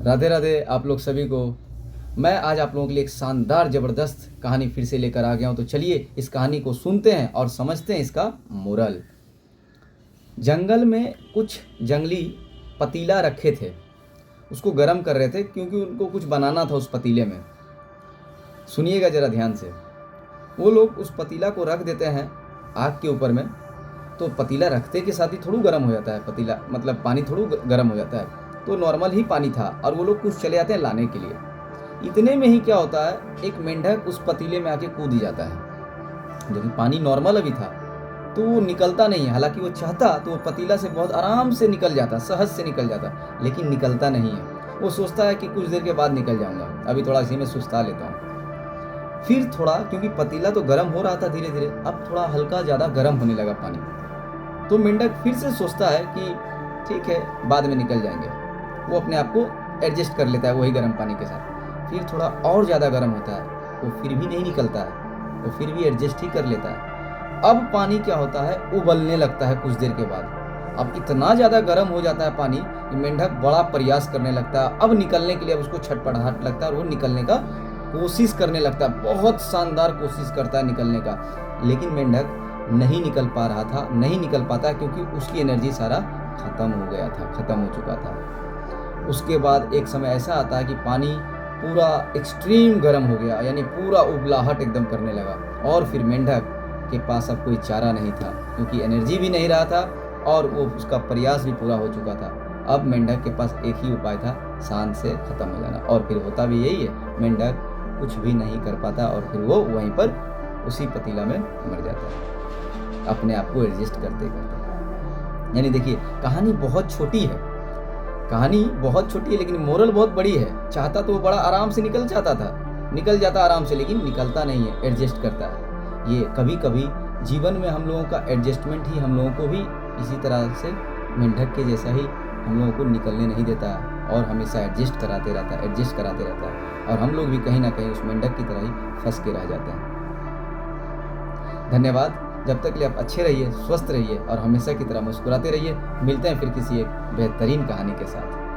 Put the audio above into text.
राधे राधे आप लोग सभी को। मैं आज आप लोगों के लिए एक शानदार ज़बरदस्त कहानी फिर से लेकर आ गया हूँ। तो चलिए इस कहानी को सुनते हैं और समझते हैं इसका मोरल। जंगल में कुछ जंगली पतीला रखे थे, उसको गर्म कर रहे थे क्योंकि उनको कुछ बनाना था उस पतीले में। सुनिएगा ज़रा ध्यान से। वो लोग उस पतीला को रख देते हैं आग के ऊपर में, तो पतीला रखते के साथ ही थोड़ा गर्म हो जाता है। पतीला मतलब पानी थोड़ा गर्म हो जाता है, तो नॉर्मल ही पानी था और वो लोग कुछ चले जाते हैं लाने के लिए। इतने में ही क्या होता है, एक मेंढक उस पतीले में आके कूद जाता है। जब पानी नॉर्मल अभी था तो वो निकलता नहीं है। हालांकि वो चाहता तो वो पतीला से बहुत आराम से निकल जाता, सहज से निकल जाता, लेकिन निकलता नहीं है। वो सोचता है कि कुछ देर के बाद निकल जाऊंगा, अभी थोड़ा इसी में सुस्ता लेता हूँ। फिर थोड़ा, क्योंकि पतीला तो गर्म हो रहा था धीरे धीरे, अब थोड़ा हल्का ज़्यादा गर्म होने लगा पानी। तो मेंढक फिर से सोचता है कि ठीक है बाद में निकल जाएंगे। वो अपने आप को एडजस्ट कर लेता है वही गर्म पानी के साथ। फिर थोड़ा और ज़्यादा गर्म होता है, वो फिर भी नहीं निकलता है, वो फिर भी एडजस्ट ही कर लेता है। अब पानी क्या होता है, उबलने लगता है कुछ देर के बाद। अब इतना ज़्यादा गर्म हो जाता है पानी कि मेंढक बड़ा प्रयास करने लगता है। अब निकलने के लिए अब उसको छटपटाहट लगता है और वो निकलने का कोशिश करने लगता है। बहुत शानदार कोशिश करता है निकलने का, लेकिन मेंढक नहीं निकल पा रहा था, नहीं निकल पाता, क्योंकि उसकी एनर्जी सारा खत्म हो गया था, खत्म हो चुका था। उसके बाद एक समय ऐसा आता है कि पानी पूरा एक्सट्रीम गर्म हो गया, यानी पूरा उबलाहट एकदम करने लगा। और फिर मेंढक के पास अब कोई चारा नहीं था, क्योंकि एनर्जी भी नहीं रहा था और वो उसका प्रयास भी पूरा हो चुका था। अब मेंढक के पास एक ही उपाय था, शांत से ख़त्म हो जाना। और फिर होता भी यही है, मेंढक कुछ भी नहीं कर पाता और फिर वो वहीं पर उसी पतीला में मर जाता है, अपने आप को एडजस्ट करते करते। यानी देखिए, कहानी बहुत छोटी है, कहानी बहुत छोटी है, लेकिन मोरल बहुत बड़ी है। चाहता तो वो बड़ा आराम से निकल जाता आराम से, लेकिन निकलता नहीं है, एडजस्ट करता है। ये कभी कभी जीवन में हम लोगों का एडजस्टमेंट ही हम लोगों को भी इसी तरह से मेंढक के जैसा ही हम लोगों को निकलने नहीं देता है और हमेशा एडजस्ट कराते रहता है, और हम लोग भी कहीं ना कहीं उस मेंढक की तरह ही फंस के रह जाते हैं। धन्यवाद। जब तक के लिए आप अच्छे रहिए, स्वस्थ रहिए और हमेशा की तरह मुस्कुराते रहिए। मिलते हैं फिर किसी एक बेहतरीन कहानी के साथ।